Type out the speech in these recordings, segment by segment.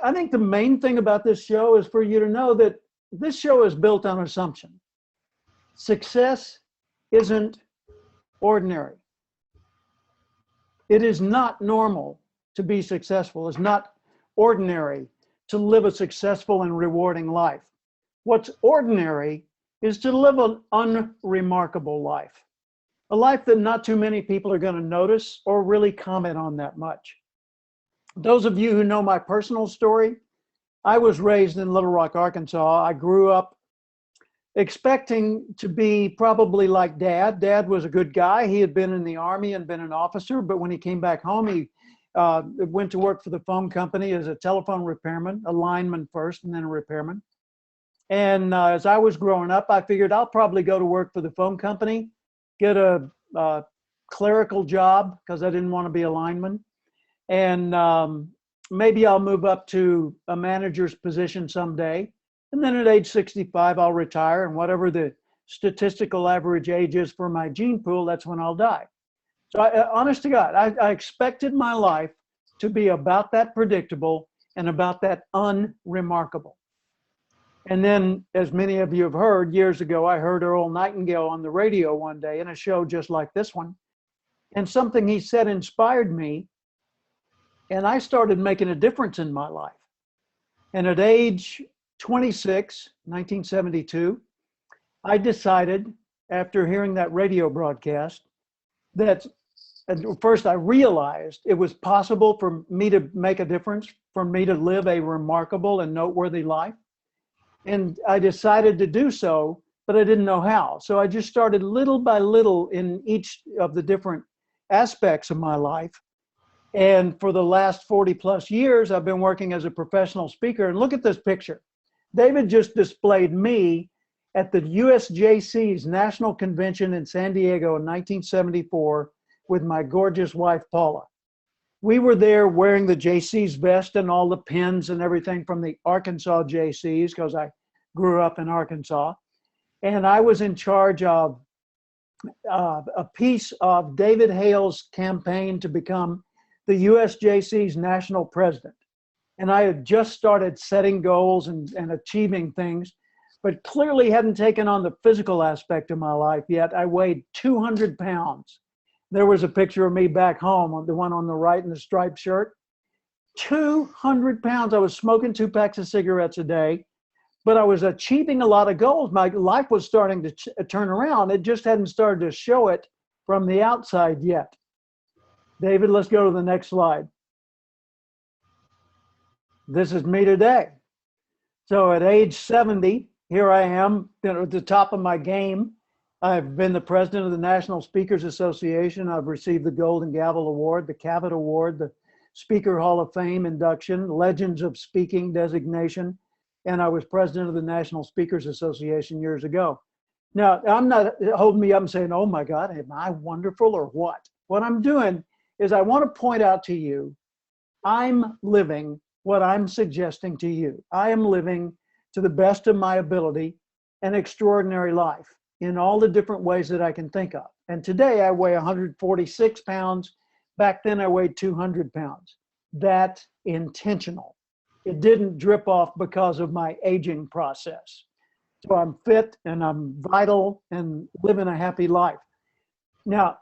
I think the main thing about this show is for you to know that this show is built on assumption. Success isn't ordinary. It is not normal to be successful. It's not ordinary to live a successful and rewarding life. What's ordinary is to live an unremarkable life, a life that not too many people are going to notice or really comment on that much. Those of you who know my personal story, I was raised in Little Rock, Arkansas. I grew up expecting to be probably like Dad. Dad was a good guy. He had been in the Army and been an officer, but when he came back home, he went to work for the phone company as a telephone repairman, a lineman first and then a repairman. And as I was growing up, I figured I'll probably go to work for the phone company, get a clerical job because I didn't want to be a lineman. And maybe I'll move up to a manager's position someday. And then at age 65, I'll retire. And whatever the statistical average age is for my gene pool, that's when I'll die. So honest to God, I expected my life to be about that predictable and about that unremarkable. And then, as many of you have heard, years ago, I heard Earl Nightingale on the radio one day in a show just like this one. And something he said inspired me. And I started making a difference in my life. And at age 26, 1972, I decided, after hearing that radio broadcast, that first I realized it was possible for me to make a difference, for me to live a remarkable and noteworthy life. And I decided to do so, but I didn't know how. So I just started little by little in each of the different aspects of my life. And for the last 40 plus years, I've been working as a professional speaker. And look at this picture. David just displayed me at the USJC's National Convention in San Diego in 1974 with my gorgeous wife, Paula. We were there wearing the JC's vest and all the pins and everything from the Arkansas JCs, because I grew up in Arkansas. And I was in charge of a piece of David Hales' campaign to become the USJC's national president. And I had just started setting goals and achieving things, but clearly hadn't taken on the physical aspect of my life yet. I weighed 200 pounds. There was a picture of me back home, the one on the right in the striped shirt. 200 pounds. I was smoking 2 packs of cigarettes a day, but I was achieving a lot of goals. My life was starting to turn around. It just hadn't started to show it from the outside yet. David, let's go to the next slide. This is me today. So at age 70, here I am, at the top of my game. I've been the president of the National Speakers Association. I've received the Golden Gavel Award, the Cavett Award, the Speaker Hall of Fame induction, Legends of Speaking designation, and I was president of the National Speakers Association years ago. Now, I'm not holding me up and saying, oh my God, am I wonderful or what? What I'm doing is I want to point out to you, I'm living what I'm suggesting to you. I am living to the best of my ability an extraordinary life in all the different ways that I can think of. And today I weigh 146 pounds. Back then I weighed 200 pounds. That's intentional. It didn't drip off because of my aging process. So I'm fit and I'm vital and living a happy life. Now,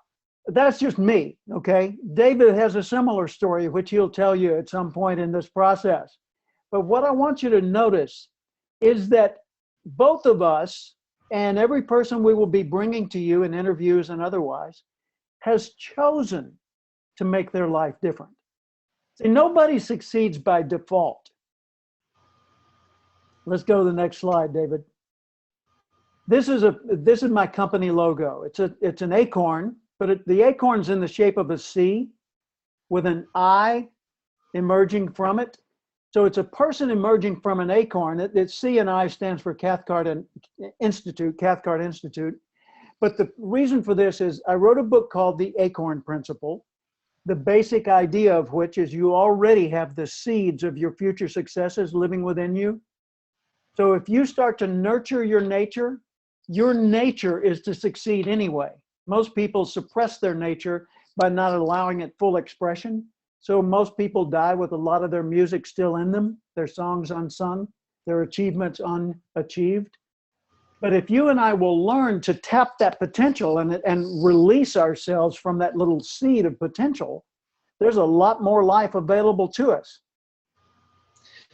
that's just me, okay? David has a similar story, which he'll tell you at some point in this process. But what I want you to notice is that both of us and every person we will be bringing to you in interviews and otherwise has chosen to make their life different. See, nobody succeeds by default. Let's go to the next slide, David. This is my company logo. It's an acorn, but the acorn's in the shape of a C with an I emerging from it. So it's a person emerging from an acorn. The C and I stands for Cathcart Institute. But the reason for this is I wrote a book called The Acorn Principle, the basic idea of which is you already have the seeds of your future successes living within you. So if you start to nurture your nature is to succeed anyway. Most people suppress their nature by not allowing it full expression. So most people die with a lot of their music still in them, their songs unsung, their achievements unachieved. But if you and I will learn to tap that potential and release ourselves from that little seed of potential, there's a lot more life available to us.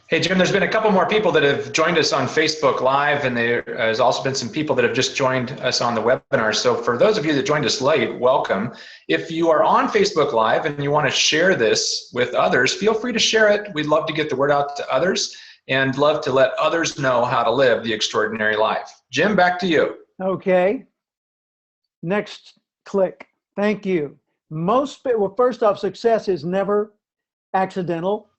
Hey, Jim, there's been a couple more people that have joined us on Facebook Live, and there has also been some people that have just joined us on the webinar. So for those of you that joined us late, welcome. If you are on Facebook Live and you want to share this with others, feel free to share it. We'd love to get the word out to others and love to let others know how to live the extraordinary life. Jim, back to you. Okay. Next click. Thank you. Well, first off, success is never accidental.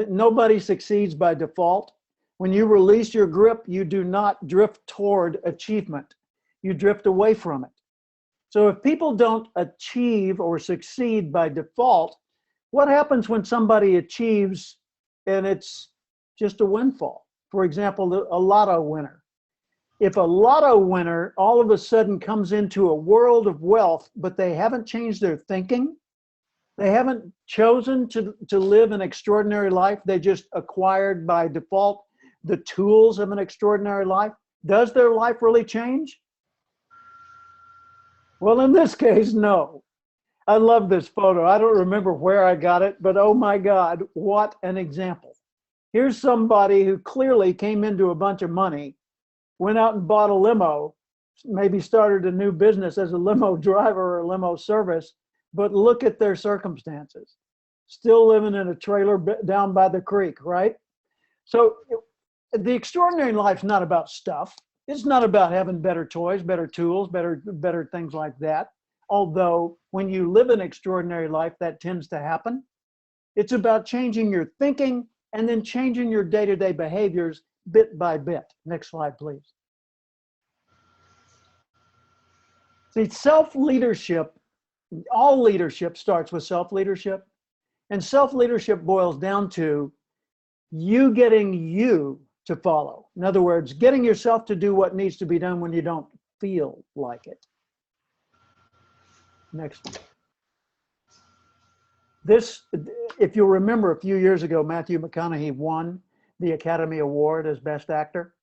Nobody succeeds by default. When you release your grip, you do not drift toward achievement. You drift away from it. So if people don't achieve or succeed by default, what happens when somebody achieves and it's just a windfall? For example, a lotto winner. If a lotto winner all of a sudden comes into a world of wealth, but they haven't changed their thinking, they haven't chosen to live an extraordinary life, they just acquired by default the tools of an extraordinary life, does their life really change? Well, in this case, no. I love this photo. I don't remember where I got it, but oh my God, what an example. Here's somebody who clearly came into a bunch of money, went out and bought a limo, maybe started a new business as a limo driver or a limo service, but look at their circumstances. Still living in a trailer down by the creek, right? So the extraordinary life is not about stuff. It's not about having better toys, better tools, better things like that. Although when you live an extraordinary life, that tends to happen. It's about changing your thinking and then changing your day-to-day behaviors bit by bit. Next slide, please. See, self-leadership, all leadership starts with self-leadership. And self-leadership boils down to you getting you to follow. In other words, getting yourself to do what needs to be done when you don't feel like it. Next one. This, if you'll remember a few years ago, Matthew McConaughey won the Academy Award as Best Actor.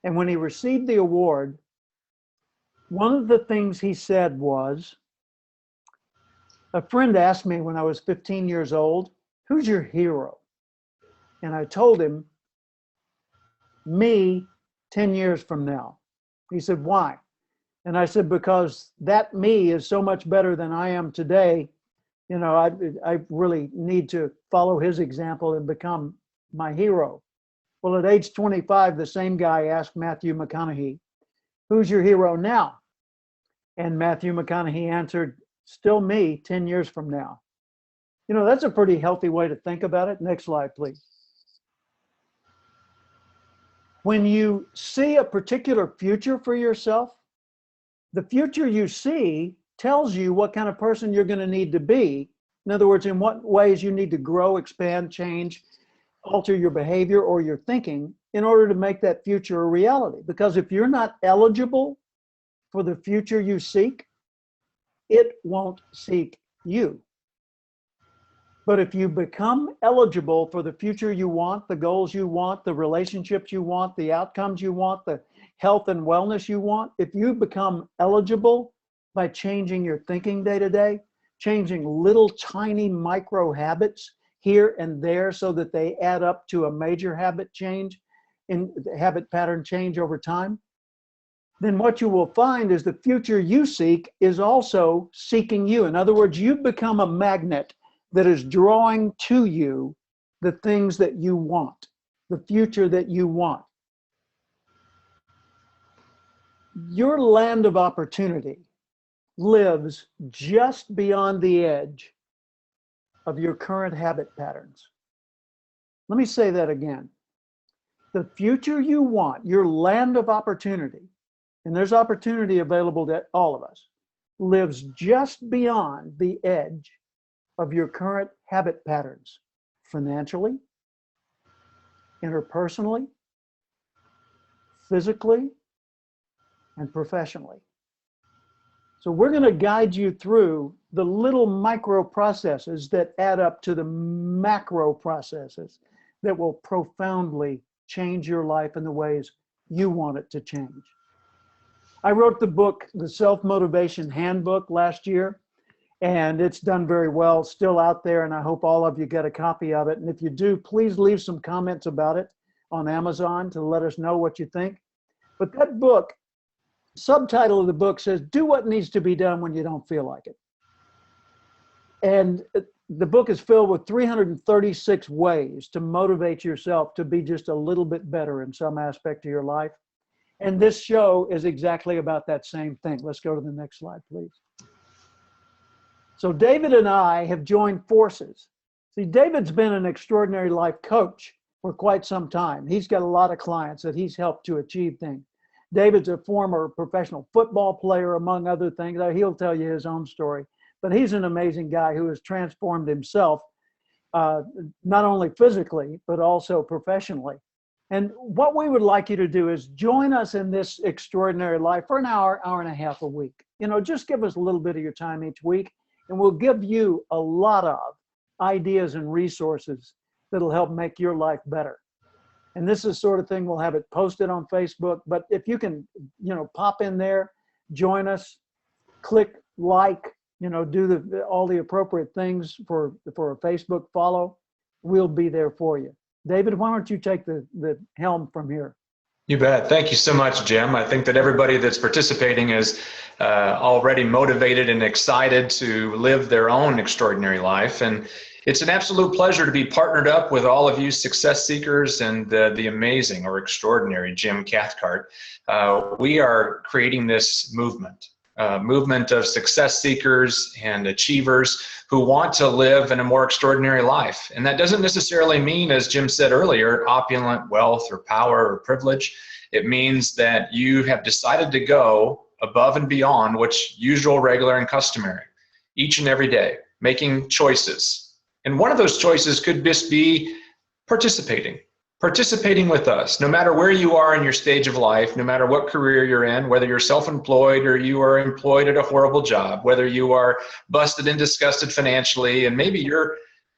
And when he received the award, one of the things he said was, a friend asked me when I was 15 years old, who's your hero? And I told him, me 10 years from now. He said, why? And I said, because that me is so much better than I am today. You know, I really need to follow his example and become my hero. Well, at age 25, the same guy asked Matthew McConaughey, who's your hero now? And Matthew McConaughey answered, still me 10 years from now. You know, that's a pretty healthy way to think about it. Next slide, please. When you see a particular future for yourself, the future you see tells you what kind of person you're going to need to be. In other words, in what ways you need to grow, expand, change, alter your behavior or your thinking in order to make that future a reality. Because if you're not eligible for the future you seek, it won't seek you. But if you become eligible for the future you want, the goals you want, the relationships you want, the outcomes you want, the health and wellness you want, if you become eligible by changing your thinking day to day, changing little tiny micro habits here and there so that they add up to a major habit change, in habit pattern change over time, then what you will find is the future you seek is also seeking you. In other words, you become a magnet that is drawing to you the things that you want, the future that you want. Your land of opportunity lives just beyond the edge of your current habit patterns. Let me say that again. The future you want, your land of opportunity, and there's opportunity available to all of us, lives just beyond the edge of your current habit patterns, financially, interpersonally, physically, and professionally. So we're going to guide you through the little micro processes that add up to the macro processes that will profoundly change your life in the ways you want it to change. I wrote the book, The Self-Motivation Handbook, last year, and it's done very well, still out there, and I hope all of you get a copy of it. And if you do, please leave some comments about it on Amazon to let us know what you think. But that book, subtitle of the book says, do what needs to be done when you don't feel like it. And the book is filled with 336 ways to motivate yourself to be just a little bit better in some aspect of your life. And this show is exactly about that same thing. Let's go to the next slide, please. So David and I have joined forces. See, David's been an extraordinary life coach for quite some time. He's got a lot of clients that he's helped to achieve things. David's a former professional football player, among other things. He'll tell you his own story. But he's an amazing guy who has transformed himself, not only physically, but also professionally. And what we would like you to do is join us in this extraordinary life for an hour, hour and a half a week. You know, just give us a little bit of your time each week, and we'll give you a lot of ideas and resources that'll help make your life better. And this is the sort of thing, we'll have it posted on Facebook. But if you can, you know, pop in there, join us, click like, you know, do all the appropriate things for a Facebook follow, we'll be there for you. David, why don't you take the helm from here? You bet. Thank you so much, Jim. I think that everybody that's participating is already motivated and excited to live their own extraordinary life. And it's an absolute pleasure to be partnered up with all of you success seekers and the amazing or extraordinary Jim Cathcart. We are creating this movement of success seekers and achievers who want to live in a more extraordinary life. And that doesn't necessarily mean, as Jim said earlier, opulent wealth or power or privilege. It means that you have decided to go above and beyond what's usual, regular, and customary each and every day, making choices. And one of those choices could just be participating with us, no matter where you are in your stage of life, no matter what career you're in, whether you're self-employed or you are employed at a horrible job, whether you are busted and disgusted financially, and maybe you're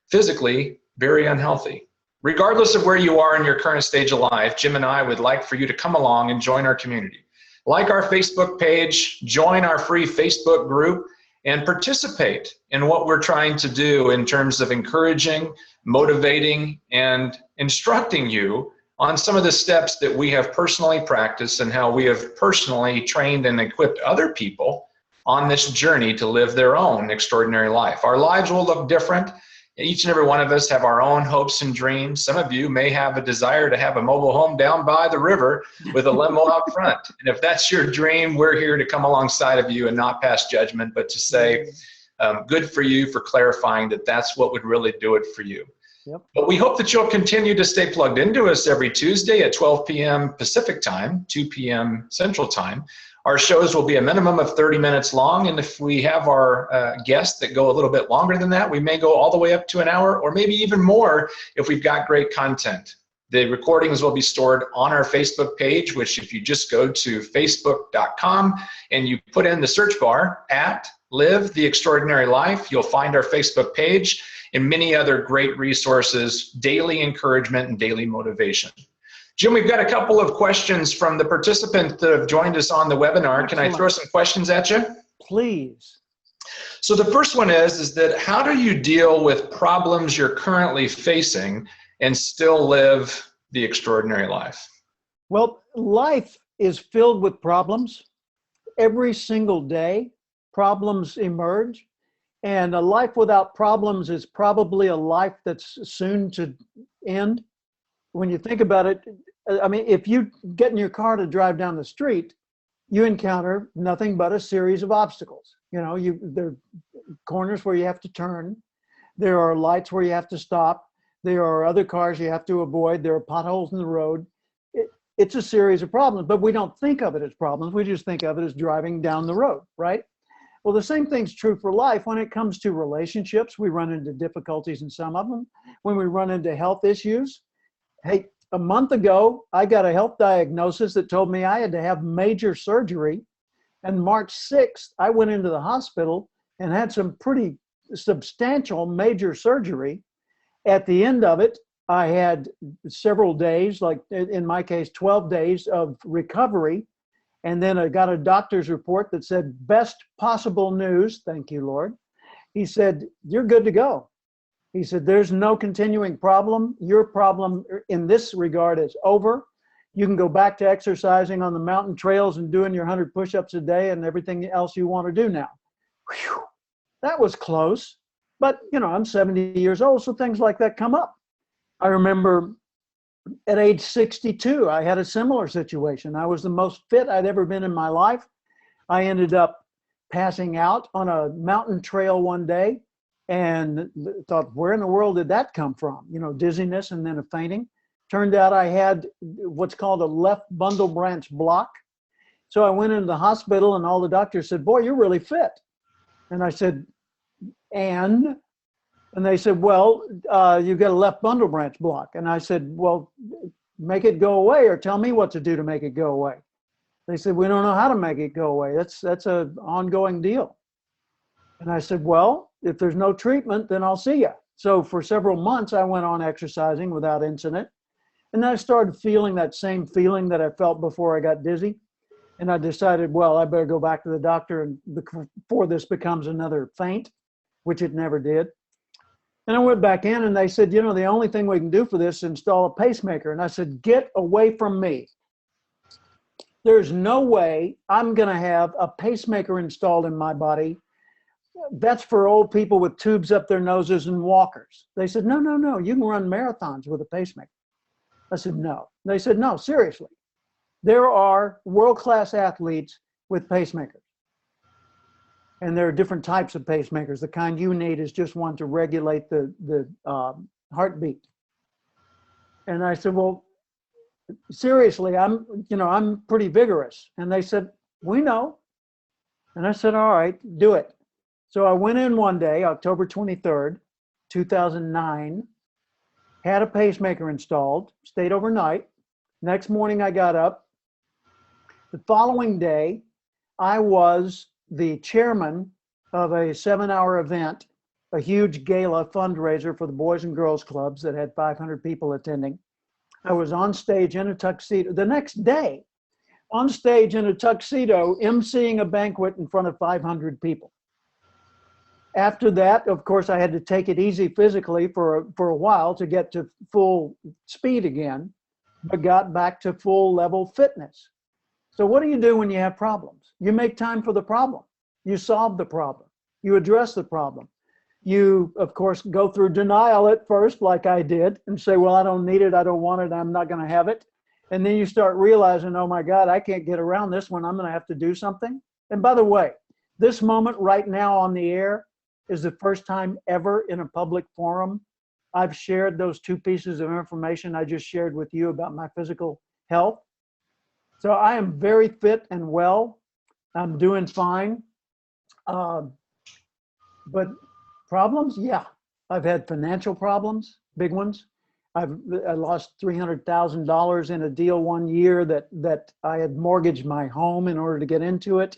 physically very unhealthy. Regardless of where you are in your current stage of life, Jim and I would like for you to come along and join our community. Like our Facebook page, join our free Facebook group, and participate in what we're trying to do in terms of encouraging, motivating, and instructing you on some of the steps that we have personally practiced and how we have personally trained and equipped other people on this journey to live their own extraordinary life. Our lives will look different. Each and every one of us have our own hopes and dreams. Some of you may have a desire to have a mobile home down by the river with a limo out front. And if that's your dream, we're here to come alongside of you and not pass judgment, but to say, good for you for clarifying that that's what would really do it for you. Yep. But we hope that you'll continue to stay plugged into us every Tuesday at 12 p.m. Pacific time, 2 p.m. Central time. Our shows will be a minimum of 30 minutes long, and if we have our guests that go a little bit longer than that, we may go all the way up to an hour, or maybe even more if we've got great content. The recordings will be stored on our Facebook page, which if you just go to facebook.com and you put in the search bar at Live the Extraordinary Life, you'll find our Facebook page and many other great resources, daily encouragement and daily motivation. Jim, we've got a couple of questions from the participants that have joined us on the webinar. Excellent. Can I throw some questions at you? Please. So the first one is that how do you deal with problems you're currently facing and still live the extraordinary life? Well, life is filled with problems. Every single day, problems emerge. And a life without problems is probably a life that's soon to end. When you think about it, I mean, if you get in your car to drive down the street, you encounter nothing but a series of obstacles. You know, there are corners where you have to turn. There are lights where you have to stop. There are other cars you have to avoid. There are potholes in the road. It's a series of problems, but we don't think of it as problems. We just think of it as driving down the road, right? Well, the same thing's true for life. When it comes to relationships, we run into difficulties in some of them. When we run into health issues, hey, a month ago, I got a health diagnosis that told me I had to have major surgery And March 6th, I went into the hospital and had some pretty substantial major surgery. At the end of it, I had several days, like in my case, 12 days of recovery. And then I got a doctor's report that said, best possible news. Thank you, Lord. He said, you're good to go. He said, there's no continuing problem. Your problem in this regard is over. You can go back to exercising on the mountain trails and doing your 100 push-ups a day and everything else you want to do now. Whew, that was close. But, you know, I'm 70 years old, so things like that come up. I remember at age 62, I had a similar situation. I was the most fit I'd ever been in my life. I ended up passing out on a mountain trail one day and thought, where in the world did that come from? You know, dizziness and then a fainting. Turned out I had what's called a left bundle branch block. So I went into the hospital and all the doctors said, boy, you're really fit. And I said, and they said, well, you've got a left bundle branch block. And I said, well, make it go away or tell me what to do to make it go away. They said, we don't know how to make it go away. That's an ongoing deal. And I said, well, if there's no treatment, then I'll see you. So for several months, I went on exercising without incident. And then I started feeling that same feeling that I felt before I got dizzy. And I decided, well, I better go back to the doctor and before this becomes another faint, which it never did. And I went back in and they said, you know, the only thing we can do for this is install a pacemaker. And I said, get away from me. There's no way I'm going to have a pacemaker installed in my body. That's for old people with tubes up their noses and walkers. They said, no, no, no, you can run marathons with a pacemaker. I said, no. They said, no, seriously. There are world-class athletes with pacemakers. And there are different types of pacemakers. The kind you need is just one to regulate the heartbeat. And I said, well, seriously, I'm pretty vigorous. And they said, we know. And I said, all right, do it. So I went in one day, October 23rd, 2009, had a pacemaker installed, stayed overnight. Next morning I got up. The following day, I was the chairman of a 7-hour event, a huge gala fundraiser for the Boys and Girls Clubs that had 500 people attending. I was on stage in a tuxedo. The next day, on stage in a tuxedo, emceeing a banquet in front of 500 people. After that, of course, I had to take it easy physically for a while to get to full speed again, but got back to full level fitness. So what do you do when you have problems? You make time for the problem. You solve the problem. You address the problem. You, of course, go through denial at first, like I did, and say, well, I don't need it. I don't want it. I'm not going to have it. And then you start realizing, oh my God, I can't get around this one. I'm going to have to do something. And by the way, this moment right now on the air is the first time ever in a public forum I've shared those 2 pieces of information I just shared with you about my physical health. So I am very fit and well. I'm doing fine. But problems? Yeah. I've had financial problems, big ones. I lost $300,000 in a deal one year that I had mortgaged my home in order to get into it.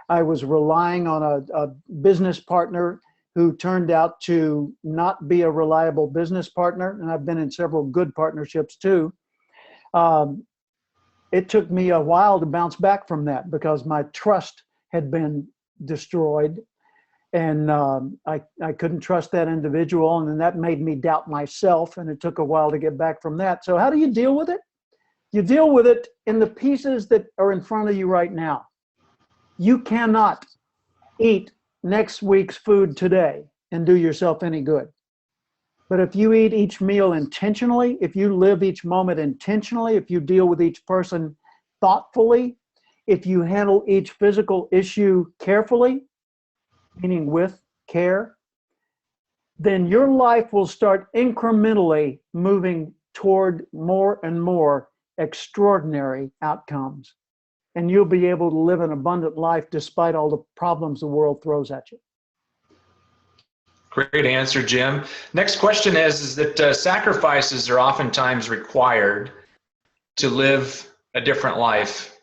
I was relying on a business partner who turned out to not be a reliable business partner. And I've been in several good partnerships too. It took me a while to bounce back from that because my trust had been destroyed. And I couldn't trust that individual. And then that made me doubt myself. And it took a while to get back from that. So how do you deal with it? You deal with it in the pieces that are in front of you right now. You cannot eat next week's food today and do yourself any good. But if you eat each meal intentionally, if you live each moment intentionally, if you deal with each person thoughtfully, if you handle each physical issue carefully, meaning with care, then your life will start incrementally moving toward more and more extraordinary outcomes. And you'll be able to live an abundant life despite all the problems the world throws at you. Great answer, Jim. Next question is that sacrifices are oftentimes required to live a different life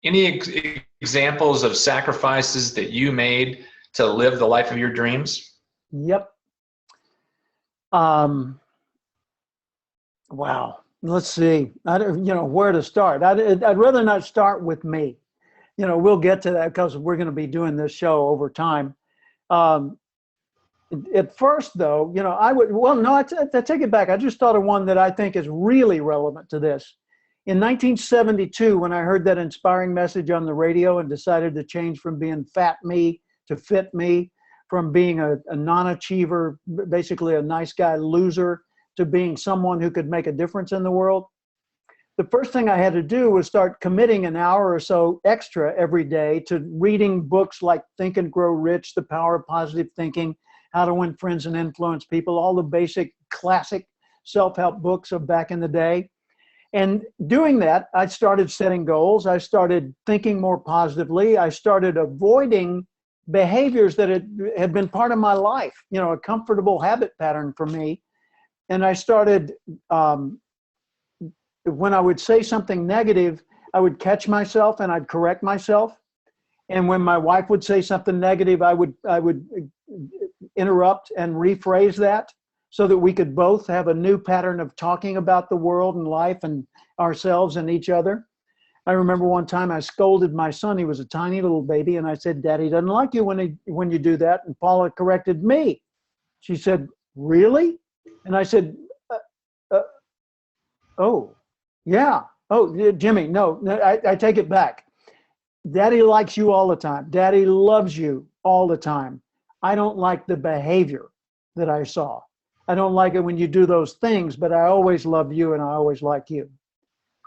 any examples of sacrifices that you made to live the life of your dreams? Yep. Wow. Let's see. I don't, where to start. I'd rather not start with me. We'll get to that because we're going to be doing this show over time. At first, though, I take it back. I just thought of one that I think is really relevant to this. In 1972, when I heard that inspiring message on the radio and decided to change from being fat me to fit me, from being a non-achiever, basically a nice guy loser, to being someone who could make a difference in the world, the first thing I had to do was start committing an hour or so extra every day to reading books like Think and Grow Rich, The Power of Positive Thinking, How to Win Friends and Influence People, all the basic classic self-help books of back in the day. And doing that, I started setting goals. I started thinking more positively. I started avoiding behaviors that had been part of my life, a comfortable habit pattern for me. And I started, when I would say something negative, I would catch myself and I'd correct myself. And when my wife would say something negative, I would interrupt and rephrase that so that we could both have a new pattern of talking about the world and life and ourselves and each other. I remember one time I scolded my son. He was a tiny little baby. And I said, Daddy doesn't like you when you do that. And Paula corrected me. She said, really? And I said, oh, yeah. Oh, Jimmy, no, I take it back. Daddy likes you all the time. Daddy loves you all the time. I don't like the behavior that I saw. I don't like it when you do those things, but I always love you and I always like you.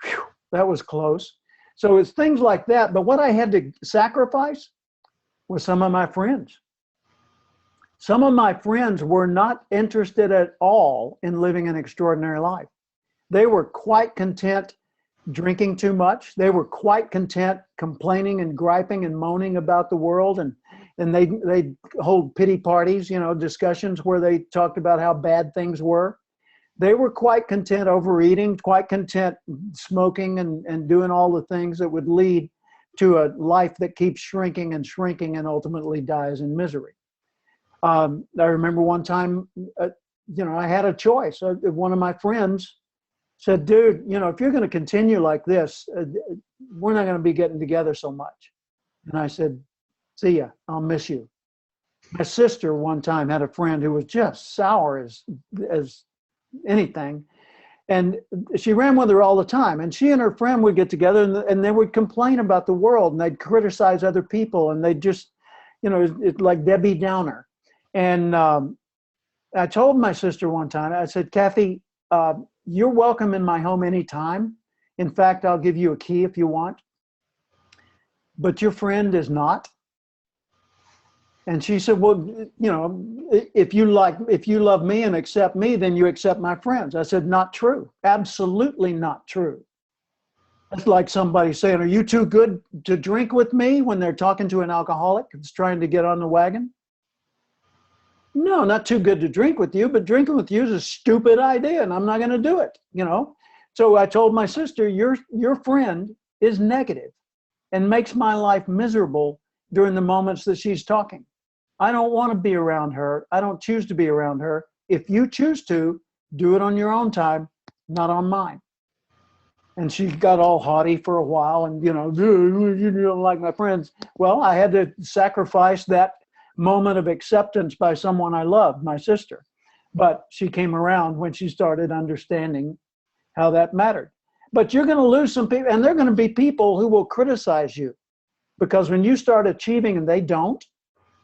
Whew, that was close. So it's things like that. But what I had to sacrifice was some of my friends. Some of my friends were not interested at all in living an extraordinary life. They were quite content drinking too much. They were quite content complaining and griping and moaning about the world. And they'd hold pity parties, discussions where they talked about how bad things were. They were quite content overeating, quite content smoking and doing all the things that would lead to a life that keeps shrinking and shrinking and ultimately dies in misery. I remember one time, I had a choice. One of my friends said, dude, if you're going to continue like this, we're not going to be getting together so much. And I said, see ya, I'll miss you. My sister one time had a friend who was just sour as anything. And she ran with her all the time. And she and her friend would get together and they would complain about the world and they'd criticize other people. And they'd just, it's like Debbie Downer. And I told my sister one time, I said, Kathy, you're welcome in my home anytime. In fact, I'll give you a key if you want. But your friend is not. And she said, well, if you love me and accept me, then you accept my friends. I said, not true. Absolutely not true. That's like somebody saying, are you too good to drink with me when they're talking to an alcoholic that's trying to get on the wagon? No, not too good to drink with you, but drinking with you is a stupid idea and I'm not going to do it, So I told my sister, your friend is negative and makes my life miserable during the moments that she's talking. I don't want to be around her. I don't choose to be around her. If you choose to, do it on your own time, not on mine. And she got all haughty for a while and, you don't like my friends. Well, I had to sacrifice that moment of acceptance by someone I loved, my sister. But she came around when she started understanding how that mattered. But you're going to lose some people, and they're going to be people who will criticize you. Because when you start achieving and they don't,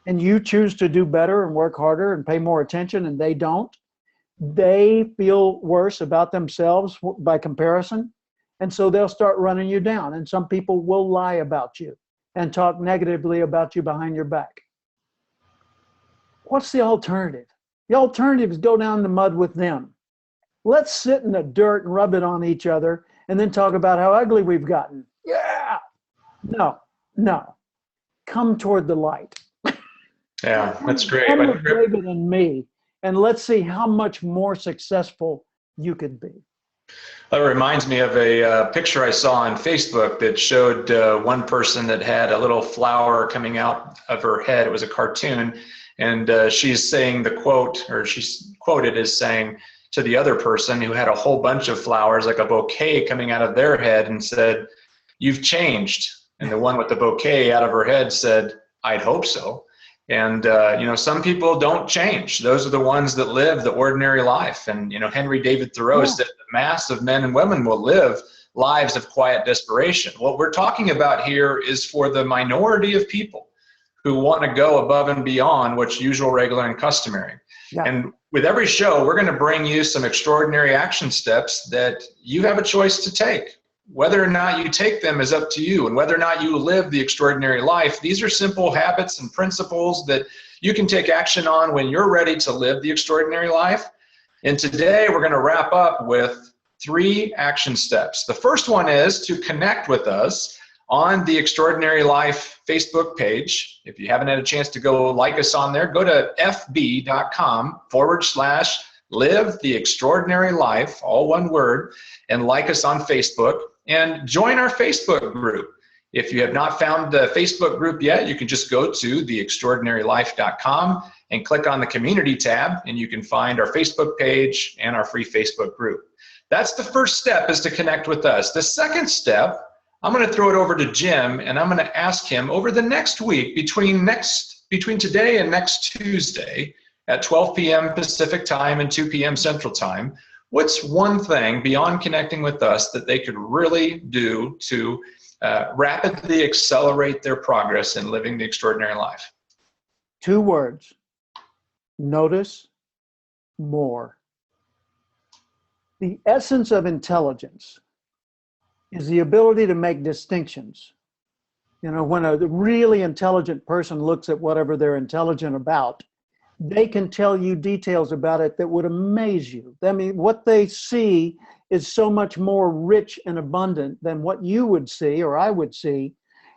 and you choose to do better and work harder and pay more attention and they don't, they feel worse about themselves by comparison. And so they'll start running you down. And some people will lie about you and talk negatively about you behind your back. What's the alternative? The alternative is go down the mud with them. Let's sit in the dirt and rub it on each other and then talk about how ugly we've gotten. Yeah. No. Come toward the light. Yeah, that's great. Come with David and me, and let's see how much more successful you could be. That reminds me of a picture I saw on Facebook that showed one person that had a little flower coming out of her head. It was a cartoon, and she's saying the quote, or she's quoted as saying to the other person who had a whole bunch of flowers, like a bouquet coming out of their head, and said, "You've changed." And the one with the bouquet out of her head said, "I'd hope so." And you know, some people don't change. Those are the ones that live the ordinary life. And you know, Henry David Thoreau said the mass of men and women will live lives of quiet desperation. What we're talking about here is for the minority of people who want to go above and beyond what's usual, regular, and customary. Yeah. And with every show, we're going to bring you some extraordinary action steps that you have a choice to take. Whether or not you take them is up to you, and whether or not you live the extraordinary life, these are simple habits and principles that you can take action on when you're ready to live the extraordinary life. And today we're going to wrap up with 3 action steps. The first one is to connect with us on the Extraordinary Life Facebook page. If you haven't had a chance to go like us on there, go to fb.com/live the extraordinary life, all one word, and like us on Facebook. And join our Facebook group. If you have not found the Facebook group yet, you can just go to theextraordinarylife.com and click on the community tab, and you can find our Facebook page and our free Facebook group. That's the first step, is to connect with us. The second step, I'm going to throw it over to Jim, and I'm going to ask him over the next week, between today and next Tuesday at 12 p.m. Pacific time and 2 p.m. Central time, what's one thing beyond connecting with us that they could really do to rapidly accelerate their progress in living the extraordinary life? 2 words: notice more. The essence of intelligence is the ability to make distinctions. You know, when a really intelligent person looks at whatever they're intelligent about, they can tell you details about it that would amaze you. I mean, what they see is so much more rich and abundant than what you would see or I would see,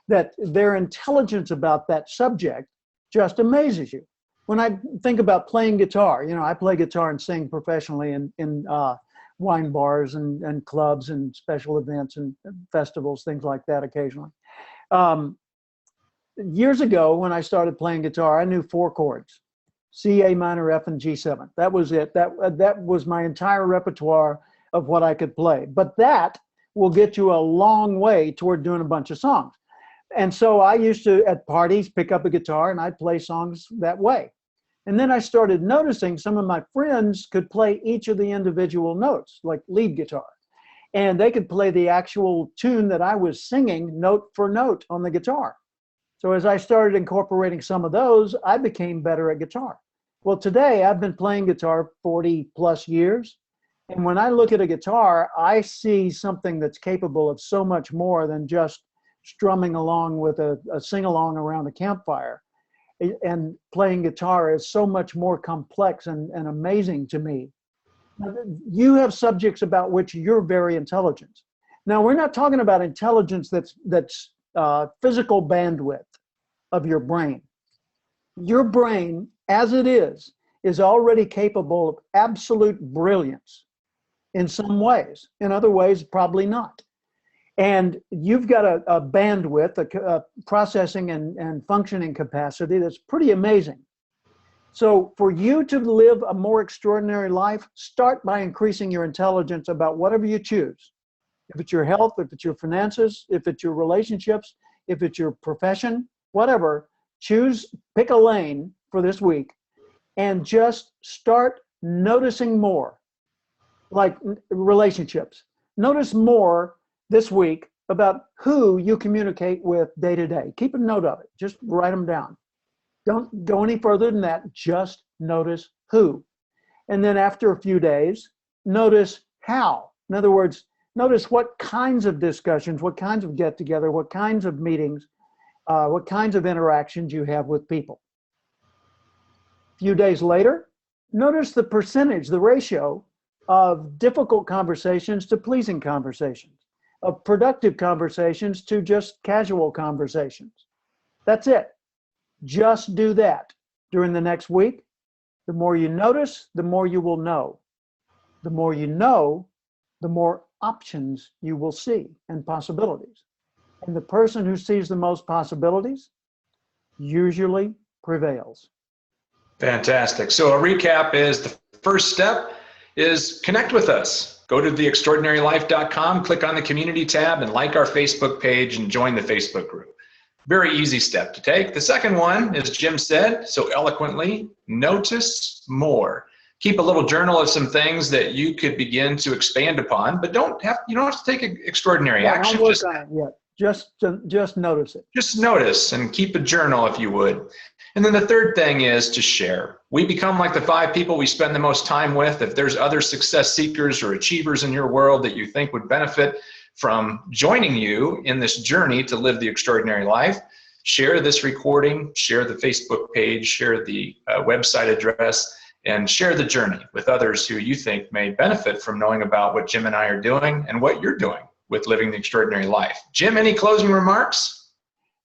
that their intelligence about that subject just amazes you. When I think about playing guitar, you know, I play guitar and sing professionally in wine bars and clubs and special events and festivals, things like that occasionally. Years ago, when I started playing guitar, I knew 4 chords: C, A minor, F, and G7. That was it. That was my entire repertoire of what I could play. But that will get you a long way toward doing a bunch of songs. And so I used to, at parties, pick up a guitar and I'd play songs that way. And then I started noticing some of my friends could play each of the individual notes, like lead guitar. And they could play the actual tune that I was singing note for note on the guitar. So as I started incorporating some of those, I became better at guitar. Well, today I've been playing guitar 40 plus years. And when I look at a guitar, I see something that's capable of so much more than just strumming along with a sing-along around a campfire. And playing guitar is so much more complex and amazing to me. You have subjects about which you're very intelligent. Now, we're not talking about intelligence that's physical bandwidth of your brain. Your brain, as it is already capable of absolute brilliance in some ways. In other ways, probably not. And you've got a bandwidth, a processing and functioning capacity that's pretty amazing. So for you to live a more extraordinary life, start by increasing your intelligence about whatever you choose. If it's your health, if it's your finances, if it's your relationships, if it's your profession, whatever, pick a lane for this week and just start noticing more. Like relationships. Notice more this week about who you communicate with day to day. Keep a note of it. Just write them down. Don't go any further than that. Just notice who. And then after a few days, notice how. In other words, notice what kinds of discussions, what kinds of get-together, what kinds of meetings, what kinds of interactions you have with people. A few days later, notice the percentage, the ratio of difficult conversations to pleasing conversations, of productive conversations to just casual conversations. That's it. Just do that during the next week. The more you notice, the more you will know. The more you know, the more options you will see and possibilities. And the person who sees the most possibilities usually prevails. Fantastic. So a recap is the first step is connect with us. Go to theextraordinarylife.com, click on the community tab and like our Facebook page and join the Facebook group. Very easy step to take. The second one, as Jim said so eloquently, notice more. Keep a little journal of some things that you could begin to expand upon, but you don't have to take extraordinary action. Don't work on it yet. Just notice it. Just notice and keep a journal if you would. And then the third thing is to share. We become like the 5 people we spend the most time with. If there's other success seekers or achievers in your world that you think would benefit from joining you in this journey to live the extraordinary life, share this recording, share the Facebook page, share the website address, and share the journey with others who you think may benefit from knowing about what Jim and I are doing and what you're doing with living the extraordinary life. Jim, any closing remarks?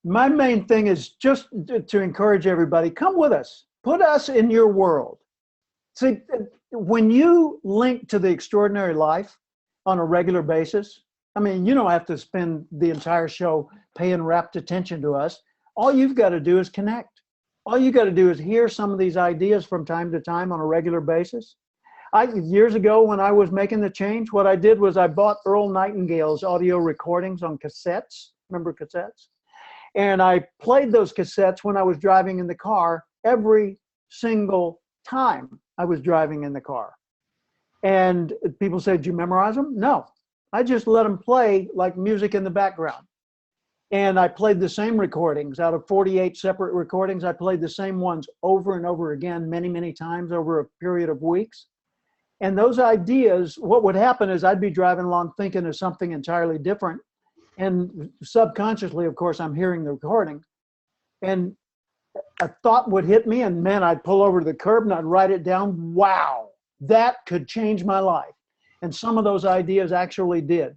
My main thing is just to encourage everybody, come with us. Put us in your world. See, when you link to the extraordinary life on a regular basis, I mean, you don't have to spend the entire show paying rapt attention to us. All you've got to do is connect. All you got to do is hear some of these ideas from time to time on a regular basis. Years ago when I was making the change, what I did was I bought Earl Nightingale's audio recordings on cassettes. Remember cassettes? And I played those cassettes when I was driving in the car every single time I was driving in the car. And people said, "Did you memorize them?" No, I just let them play like music in the background. And I played the same recordings out of 48 separate recordings. I played the same ones over and over again, many, many times over a period of weeks. And those ideas, what would happen is I'd be driving along thinking of something entirely different. And subconsciously, of course, I'm hearing the recording. And a thought would hit me, and man, I'd pull over to the curb and I'd write it down. Wow, that could change my life. And some of those ideas actually did.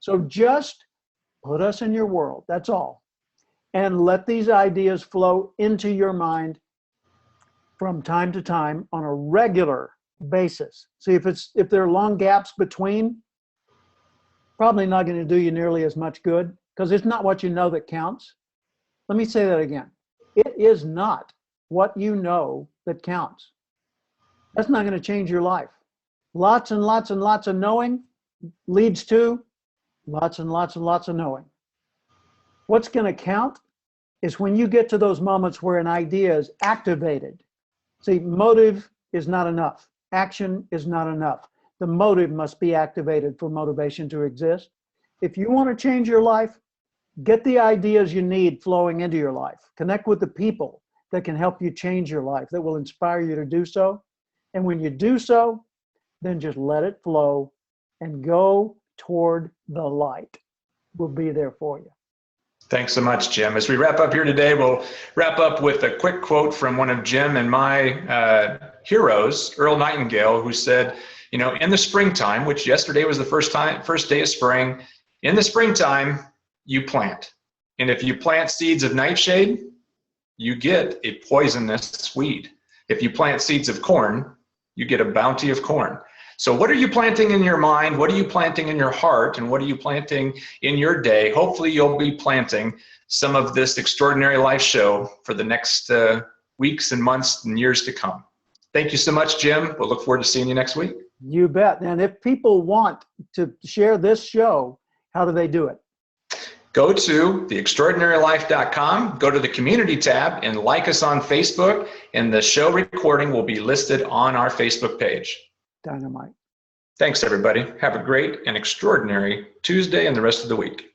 So just put us in your world, that's all. And let these ideas flow into your mind from time to time on a regular basis. See, if there are long gaps between, probably not going to do you nearly as much good, because it's not what you know that counts. Let me say that again. It is not what you know that counts. That's not going to change your life. Lots and lots and lots of knowing leads to lots and lots and lots of knowing. What's going to count is when you get to those moments where an idea is activated. See, motive is not enough. Action is not enough. The motive must be activated for motivation to exist. If you want to change your life, get the ideas you need flowing into your life. Connect with the people that can help you change your life, that will inspire you to do so. And when you do so, then just let it flow and go toward the light. We'll be there for you. Thanks so much, Jim. As we wrap up here today, we'll wrap up with a quick quote from one of Jim and my heroes, Earl Nightingale, who said, you know, in the springtime, which yesterday was the first day of spring, in the springtime, you plant. And if you plant seeds of nightshade, you get a poisonous weed. If you plant seeds of corn, you get a bounty of corn. So what are you planting in your mind? What are you planting in your heart? And what are you planting in your day? Hopefully you'll be planting some of this extraordinary life show for the next weeks and months and years to come. Thank you so much, Jim. We'll look forward to seeing you next week. You bet. And if people want to share this show, how do they do it? Go to theextraordinarylife.com, go to the community tab and like us on Facebook, and the show recording will be listed on our Facebook page. Dynamite. Thanks, everybody. Have a great and extraordinary Tuesday and the rest of the week.